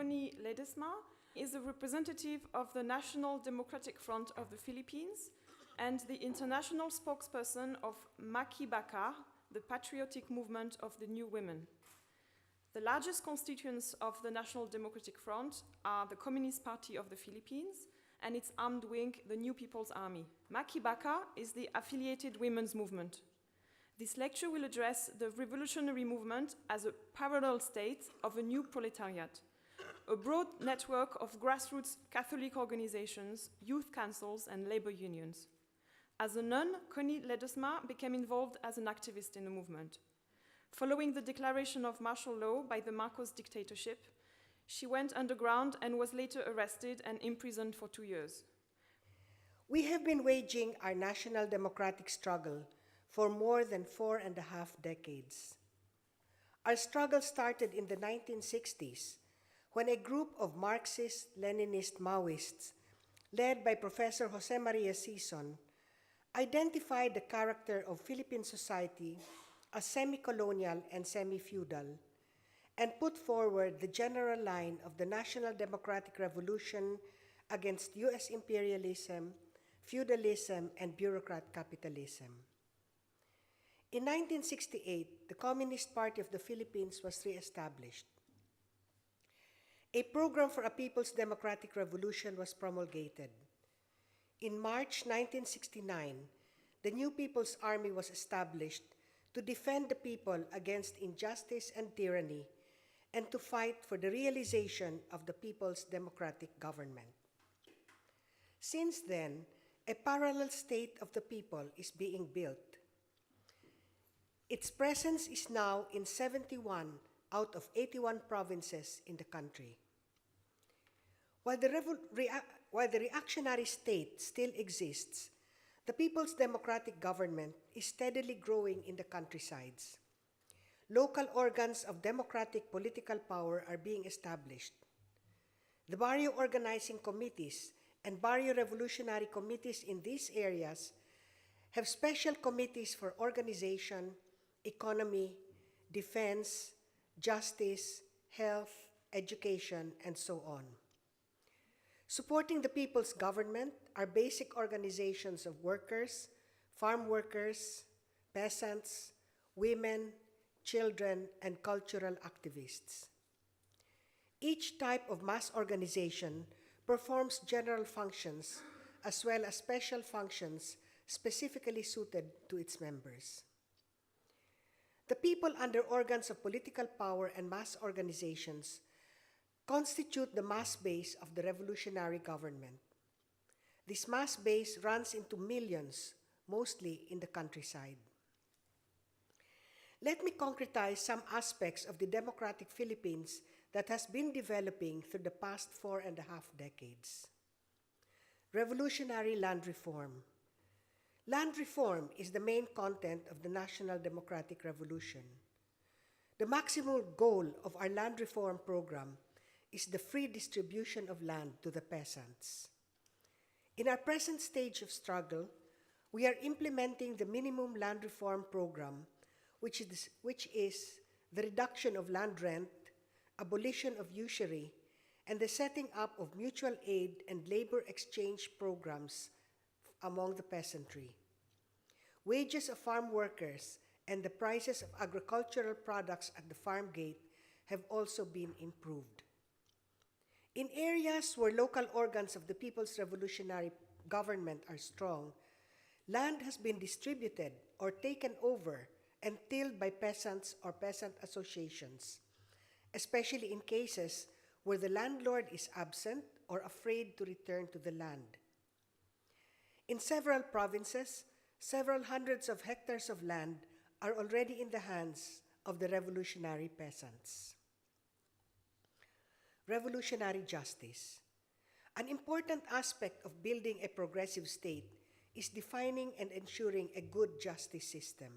Coni Ledesma, is a representative of the National Democratic Front of the Philippines and the international spokesperson of MAKIBAKA, the patriotic movement of the New Women. The largest constituents of the National Democratic Front are the Communist Party of the Philippines and its armed wing, the New People's Army. MAKIBAKA is the affiliated women's movement. This lecture will address the revolutionary movement as a parallel state of a new proletariat, a broad network of grassroots Catholic organizations, youth councils, and labor unions. As a nun, Coni Ledesma became involved as an activist in the movement. Following the declaration of martial law by the Marcos dictatorship, she went underground and was later arrested and imprisoned for 2 years. We have been waging our national democratic struggle for more than 4.5 decades. Our struggle started in the 1960s when a group of Marxist-Leninist Maoists, led by Professor Jose Maria Sison, identified the character of Philippine society as semi-colonial and semi-feudal, and put forward the general line of the National Democratic Revolution against US imperialism, feudalism, and bureaucrat capitalism. In 1968, the Communist Party of the Philippines was re-established. A program for a People's Democratic Revolution was promulgated. In March 1969, the New People's Army was established to defend the people against injustice and tyranny and to fight for the realization of the people's democratic government. Since then, a parallel state of the people is being built. Its presence is now in 71 out of 81 provinces in the country. While the reactionary state still exists, the People's Democratic Government is steadily growing in the countrysides. Local organs of democratic political power are being established. The barrio organizing committees and barrio revolutionary committees in these areas have special committees for organization, economy, defense, justice, health, education, and so on. Supporting the people's government are basic organizations of workers, farm workers, peasants, women, children, and cultural activists. Each type of mass organization performs general functions as well as special functions specifically suited to its members. The people under organs of political power and mass organizations constitute the mass base of the revolutionary government. This mass base runs into millions, mostly in the countryside. Let me concretize some aspects of the democratic Philippines that has been developing through the past 4.5 decades. Revolutionary land reform. Land reform is the main content of the National Democratic Revolution. The maximum goal of our land reform program is the free distribution of land to the peasants. In our present stage of struggle, we are implementing the minimum land reform program, which is the reduction of land rent, abolition of usury, and the setting up of mutual aid and labor exchange programs among the peasantry. Wages of farm workers and the prices of agricultural products at the farm gate have also been improved. In areas where local organs of the People's Revolutionary Government are strong, land has been distributed or taken over and tilled by peasants or peasant associations, especially in cases where the landlord is absent or afraid to return to the land. In several provinces, several hundreds of hectares of land are already in the hands of the revolutionary peasants. Revolutionary justice. An important aspect of building a progressive state is defining and ensuring a good justice system.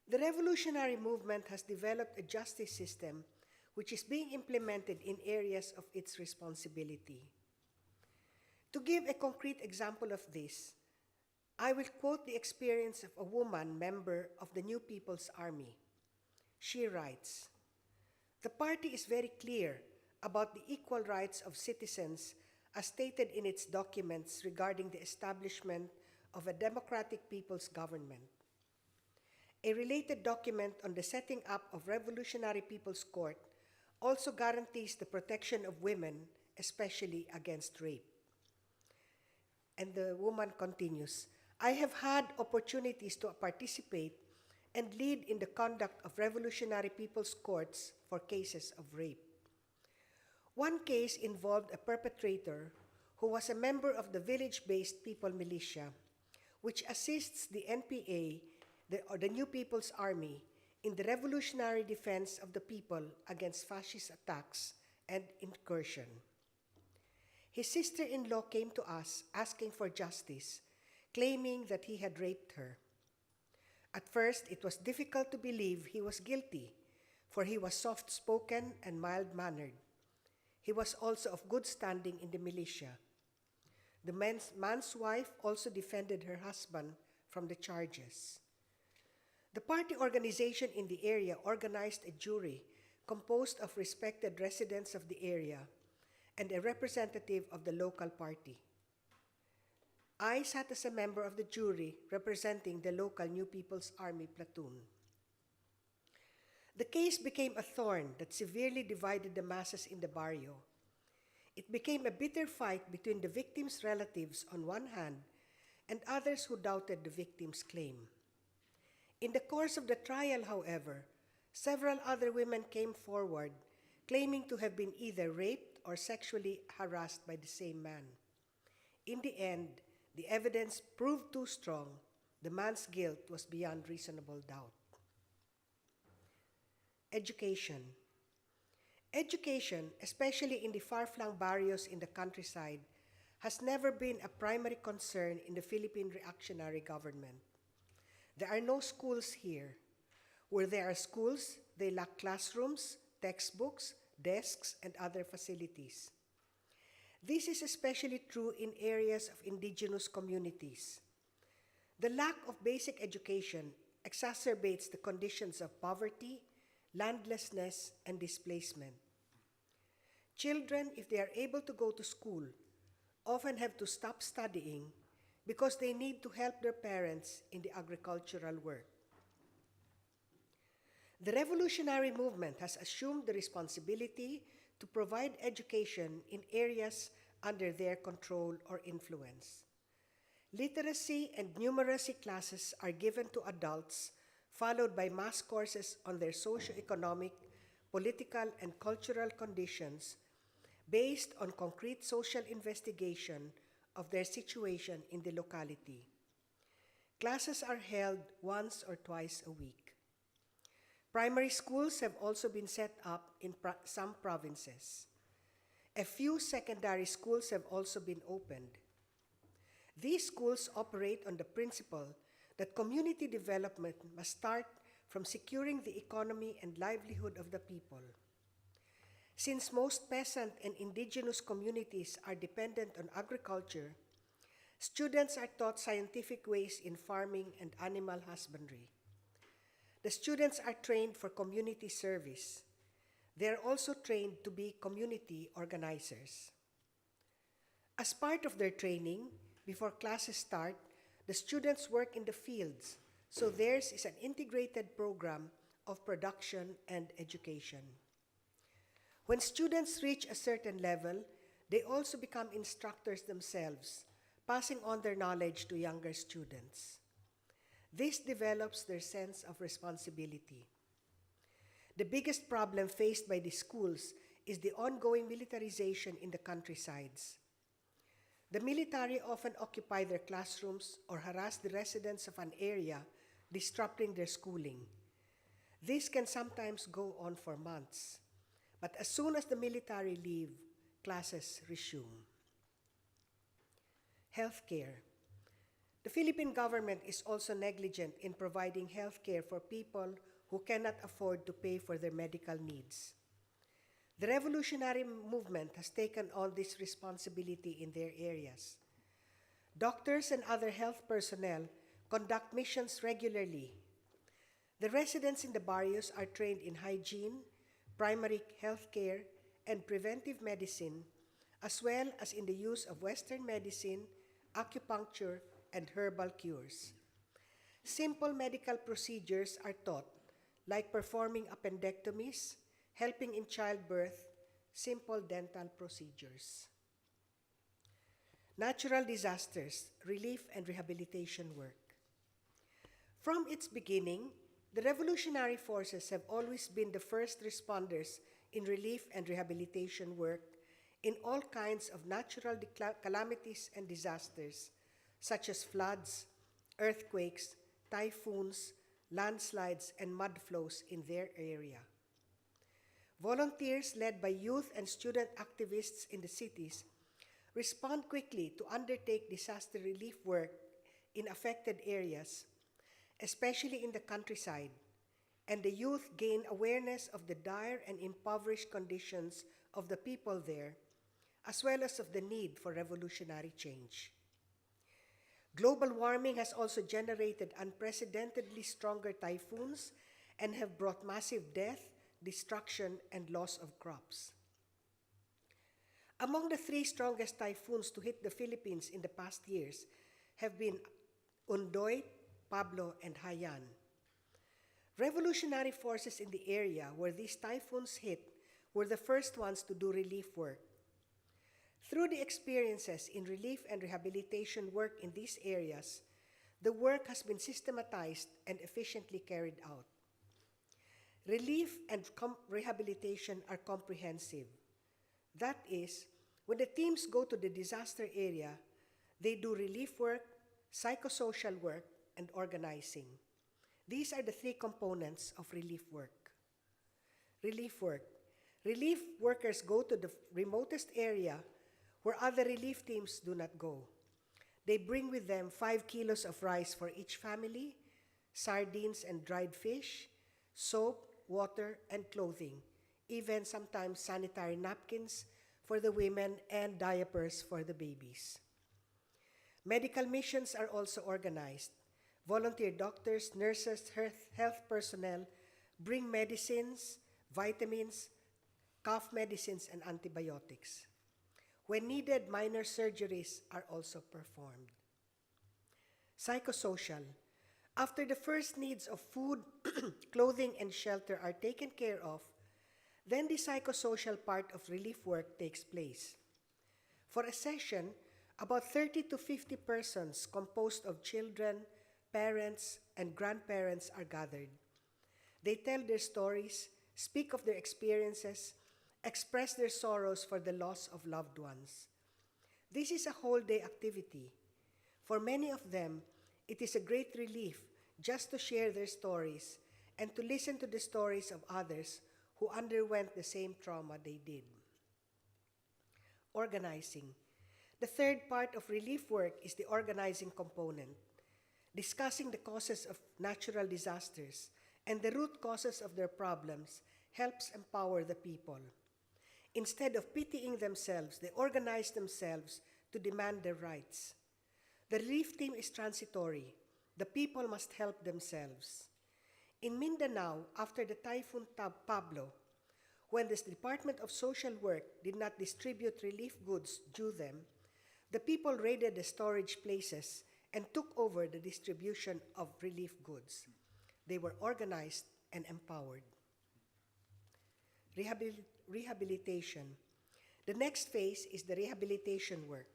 The revolutionary movement has developed a justice system which is being implemented in areas of its responsibility. To give a concrete example of this, I will quote the experience of a woman member of the New People's Army. She writes, "The party is very clear about the equal rights of citizens as stated in its documents regarding the establishment of a democratic people's government. A related document on the setting up of Revolutionary People's Court also guarantees the protection of women, especially against rape. And the woman continues, I have had opportunities to participate and lead in the conduct of Revolutionary People's Courts for cases of rape. One case involved a perpetrator who was a member of the village-based People Militia, which assists the NPA, the New People's Army, in the revolutionary defense of the people against fascist attacks and incursion. His sister-in-law came to us asking for justice, claiming that he had raped her. At first, it was difficult to believe he was guilty, for he was soft-spoken and mild-mannered. He was also of good standing in the militia. The man's wife also defended her husband from the charges. The party organization in the area organized a jury composed of respected residents of the area and a representative of the local party. I sat as a member of the jury representing the local New People's Army platoon. The case became a thorn that severely divided the masses in the barrio. It became a bitter fight between the victim's relatives on one hand and others who doubted the victim's claim. In the course of the trial, however, several other women came forward claiming to have been either raped or sexually harassed by the same man. In the end, the evidence proved too strong. The man's guilt was beyond reasonable doubt. Education. Education, especially in the far-flung barrios in the countryside, has never been a primary concern in the Philippine reactionary government. There are no schools here. Where there are schools, they lack classrooms, textbooks, desks, and other facilities. This is especially true in areas of indigenous communities. The lack of basic education exacerbates the conditions of poverty, landlessness, and displacement. Children, if they are able to go to school, often have to stop studying because they need to help their parents in the agricultural work. The revolutionary movement has assumed the responsibility to provide education in areas under their control or influence. Literacy and numeracy classes are given to adults, followed by mass courses on their socio-economic, political, and cultural conditions based on concrete social investigation of their situation in the locality. Classes are held once or twice a week. Primary schools have also been set up in some provinces. A few secondary schools have also been opened. These schools operate on the principle that community development must start from securing the economy and livelihood of the people. Since most peasant and indigenous communities are dependent on agriculture, students are taught scientific ways in farming and animal husbandry. The students are trained for community service. They are also trained to be community organizers. As part of their training, before classes start, the students work in the fields, so theirs is an integrated program of production and education. When students reach a certain level, they also become instructors themselves, passing on their knowledge to younger students. This develops their sense of responsibility. The biggest problem faced by the schools is the ongoing militarization in the countrysides. The military often occupy their classrooms or harass the residents of an area, disrupting their schooling. This can sometimes go on for months, but as soon as the military leave, classes resume. Healthcare. The Philippine government is also negligent in providing healthcare for people who cannot afford to pay for their medical needs. The revolutionary movement has taken on this responsibility in their areas. Doctors and other health personnel conduct missions regularly. The residents in the barrios are trained in hygiene, primary health care, and preventive medicine, as well as in the use of Western medicine, acupuncture, and herbal cures. Simple medical procedures are taught, like performing appendectomies, helping in childbirth, simple dental procedures. Natural disasters, relief and rehabilitation work. From its beginning, the revolutionary forces have always been the first responders in relief and rehabilitation work in all kinds of natural calamities and disasters, such as floods, earthquakes, typhoons, landslides, and mud flows in their area. Volunteers led by youth and student activists in the cities respond quickly to undertake disaster relief work in affected areas, especially in the countryside, and the youth gain awareness of the dire and impoverished conditions of the people there, as well as of the need for revolutionary change. Global warming has also generated unprecedentedly stronger typhoons and have brought massive death, destruction, and loss of crops. Among the three strongest typhoons to hit the Philippines in the past years have been Dudouet, Pablo, and Haiyan. Revolutionary forces in the area where these typhoons hit were the first ones to do relief work. Through the experiences in relief and rehabilitation work in these areas, the work has been systematized and efficiently carried out. Relief and rehabilitation are comprehensive. That is, when the teams go to the disaster area, they do relief work, psychosocial work, and organizing. These are the three components of relief work. Relief work. Relief workers go to the remotest area where other relief teams do not go. They bring with them 5 kilos of rice for each family, sardines and dried fish, soap, water, and clothing, even sometimes sanitary napkins for the women and diapers for the babies. Medical missions are also organized. Volunteer doctors, nurses, health personnel bring medicines, vitamins, cough medicines, and antibiotics. When needed, minor surgeries are also performed. Psychosocial. After the first needs of food, clothing, and shelter are taken care of, then the psychosocial part of relief work takes place. For a session, about 30 to 50 persons composed of children, parents, and grandparents are gathered. They tell their stories, speak of their experiences, express their sorrows for the loss of loved ones. This is a whole-day activity. For many of them, it is a great relief just to share their stories and to listen to the stories of others who underwent the same trauma they did. Organizing. The third part of relief work is the organizing component. Discussing the causes of natural disasters and the root causes of their problems helps empower the people. Instead of pitying themselves, they organize themselves to demand their rights. The relief team is transitory. The people must help themselves. In Mindanao, after the Typhoon Pablo, when the Department of Social Work did not distribute relief goods due them, the people raided the storage places and took over the distribution of relief goods. They were organized and empowered. Rehabilitation. The next phase is the rehabilitation work.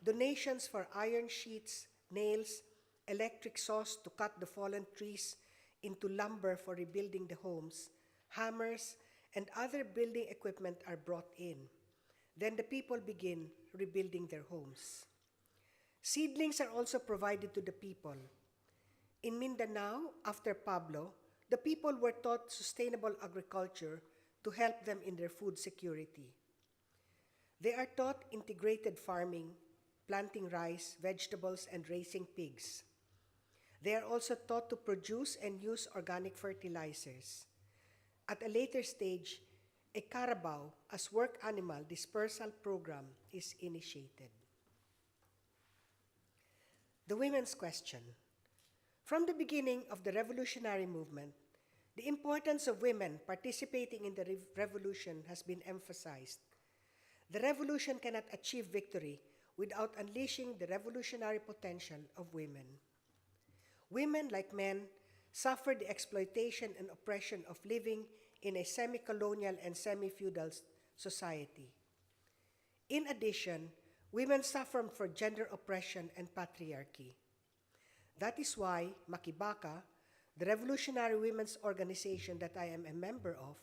Donations for iron sheets, nails, electric saws to cut the fallen trees into lumber for rebuilding the homes, hammers, and other building equipment are brought in. Then the people begin rebuilding their homes. Seedlings are also provided to the people. In Mindanao, after Pablo, the people were taught sustainable agriculture to help them in their food security. They are taught integrated farming, planting rice, vegetables, and raising pigs. They are also taught to produce and use organic fertilizers. At a later stage, a carabao as work animal dispersal program is initiated. The women's question. From the beginning of the revolutionary movement, The importance of women participating in the revolution has been emphasized. The revolution cannot achieve victory without unleashing the revolutionary potential of women. Women, like men, suffer the exploitation and oppression of living in a semi-colonial and semi-feudal society. In addition, women suffer from gender oppression and patriarchy. That is why MAKIBAKA, the revolutionary women's organization that I am a member of,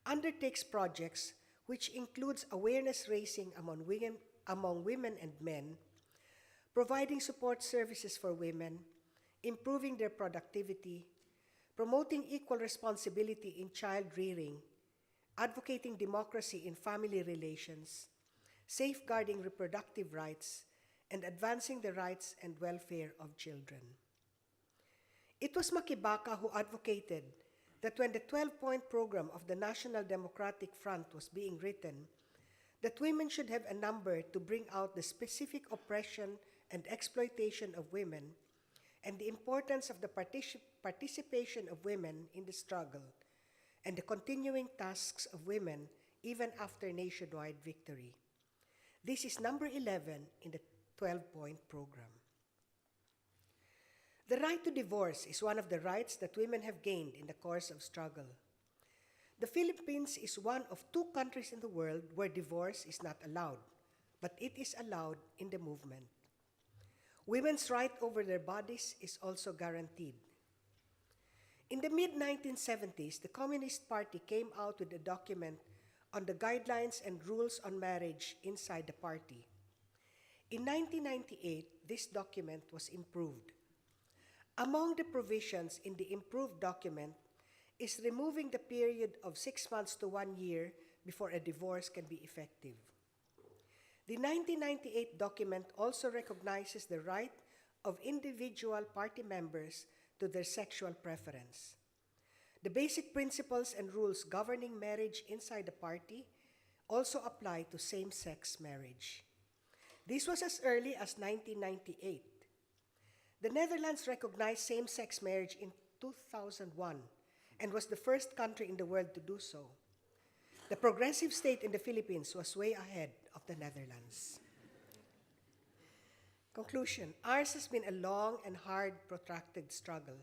undertakes projects which includes awareness raising among women and men, providing support services for women, improving their productivity, promoting equal responsibility in child rearing, advocating democracy in family relations, safeguarding reproductive rights, and advancing the rights and welfare of children. It was MAKIBAKA who advocated that when the 12-point program of the National Democratic Front was being written, that women should have a number to bring out the specific oppression and exploitation of women and the importance of the participation of women in the struggle and the continuing tasks of women even after nationwide victory. This is number 11 in the 12-point program. The right to divorce is one of the rights that women have gained in the course of struggle. The Philippines is one of 2 countries in the world where divorce is not allowed, but it is allowed in the movement. Women's right over their bodies is also guaranteed. In the mid-1970s, the Communist Party came out with a document on the guidelines and rules on marriage inside the party. In 1998, this document was improved. Among the provisions in the improved document is removing the period of 6 months to 1 year before a divorce can be effective. The 1998 document also recognizes the right of individual party members to their sexual preference. The basic principles and rules governing marriage inside the party also apply to same-sex marriage. This was as early as 1998. The Netherlands recognized same-sex marriage in 2001 and was the first country in the world to do so. The progressive state in the Philippines was way ahead of the Netherlands. Conclusion, ours has been a long and hard, protracted struggle.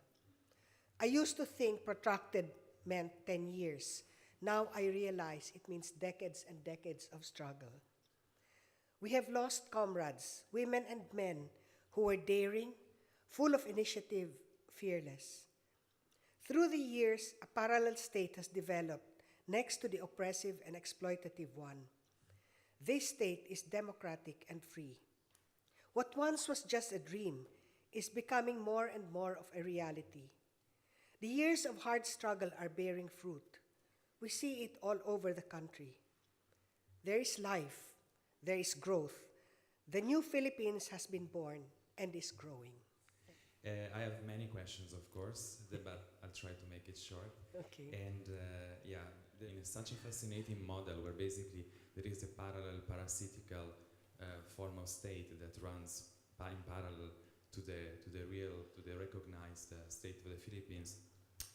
I used to think protracted meant 10 years. Now I realize it means decades and decades of struggle. We have lost comrades, women and men, who were daring, full of initiative, fearless. Through the years, a parallel state has developed next to the oppressive and exploitative one. This state is democratic and free. What once was just a dream is becoming more and more of a reality. The years of hard struggle are bearing fruit. We see it all over the country. There is life, there is growth. The new Philippines has been born and is growing. I have many questions, of course, but I'll try to make it short. Okay. And in such a fascinating model where basically there is a parallel parasitical form of state that runs in parallel to the recognized state of the Philippines,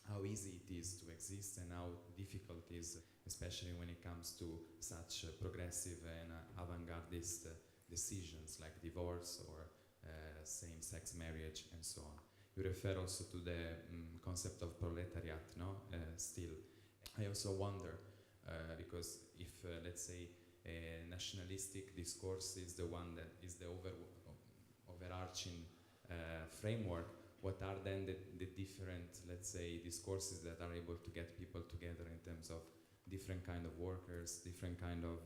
how easy it is to exist and how difficult it is, especially when it comes to such progressive and avant-gardist decisions like divorce or same-sex marriage and so on. You refer also to the concept of proletariat, no? Still, I also wonder, because if, let's say, a nationalistic discourse is the one that is the overarching framework, what are then the different, let's say, discourses that are able to get people together in terms of different kind of workers, different kind of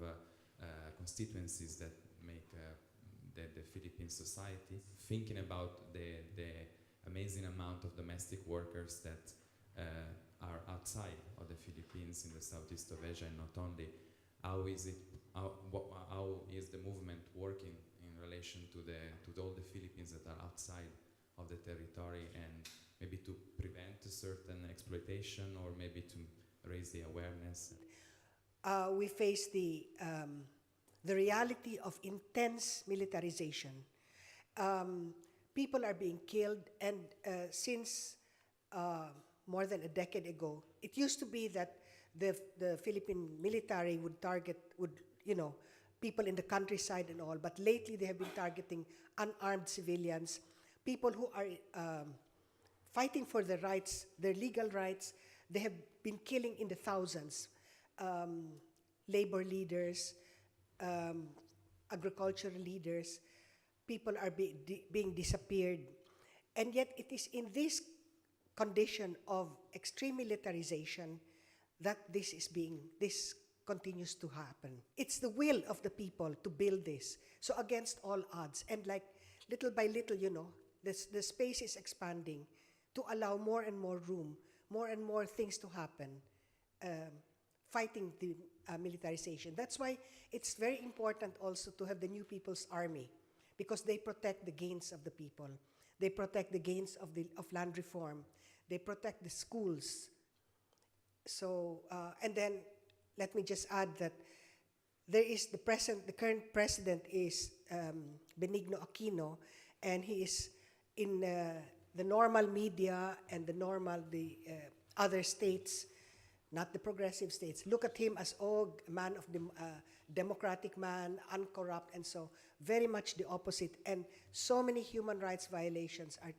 constituencies that make the Philippine society? Thinking about the amazing amount of domestic workers that are outside of the Philippines in the southeast of Asia, and not only, how is the movement working in relation to all the Philippines that are outside of the territory, and maybe to prevent a certain exploitation or maybe to raise the awareness? We face the reality of intense militarization. People are being killed, and since more than a decade ago, it used to be that the Philippine military would target, people in the countryside and all, but lately they have been targeting unarmed civilians, people who are fighting for their rights, their legal rights. They have been killing in the thousands. Labor leaders, agricultural leaders, people are being disappeared. And yet it is in this condition of extreme militarization that this continues to happen. It's the will of the people to build this. So against all odds, and like little by little, the space is expanding to allow more and more room, more and more things to happen, fighting the militarization. That's why it's very important also to have the New People's Army, because they protect the gains of the people. They protect the gains of land reform. They protect the schools. So, and then let me just add that there is the current president is Benigno Aquino, and he is in the normal media and the other states, not the progressive states, look at him as a man of democratic man, uncorrupt, and so very much the opposite. And so many human rights violations are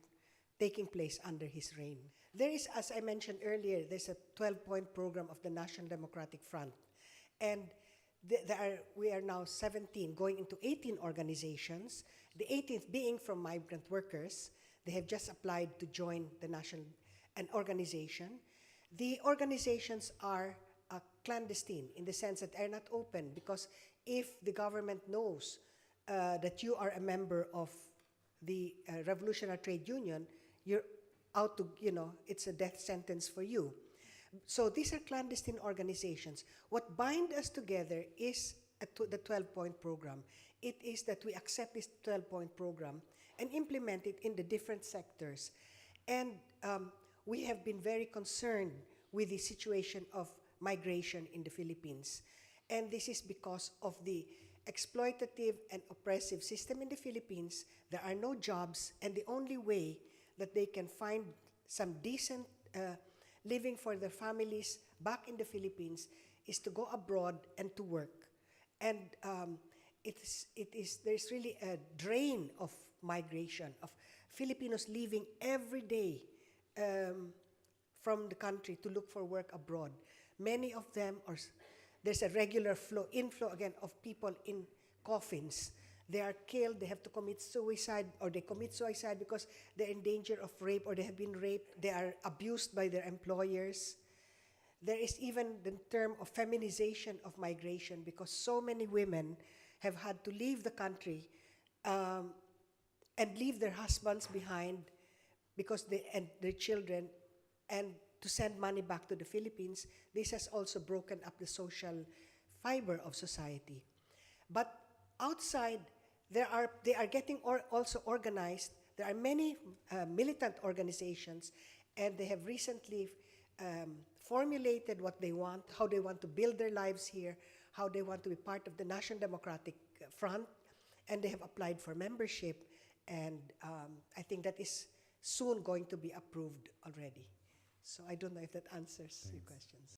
taking place under his reign. There is, as I mentioned earlier, there's a 12-point program of the National Democratic Front. And we are now 17, going into 18 organizations, the 18th being from migrant workers. They have just applied to join an organization. The organizations are clandestine in the sense that they're not open, because if the government knows that you are a member of the Revolutionary Trade Union, you're out to, it's a death sentence for you. So these are clandestine organizations. What binds us together is the 12-point program. It is that we accept this 12-point program and implement it in the different sectors. And we have been very concerned with the situation of migration in the Philippines. And this is because of the exploitative and oppressive system in the Philippines. There are no jobs, and the only way that they can find some decent living for their families back in the Philippines is to go abroad and to work. And there's really a drain of migration, of Filipinos leaving every day from the country to look for work abroad. Many of them there's a regular inflow again of people in coffins. They are killed, they have to commit suicide, or they commit suicide because they're in danger of rape, or they have been raped. They are abused by their employers. There is even the term of feminization of migration, because so many women have had to leave the country and leave their husbands behind and their children, and to send money back to the Philippines. This has also broken up the social fiber of society. But outside, they are getting also organized. There are many militant organizations, and they have recently formulated what they want, how they want to build their lives here, how they want to be part of the National Democratic Front, and they have applied for membership, and I think that is soon going to be approved already. So I don't know if that answers your questions.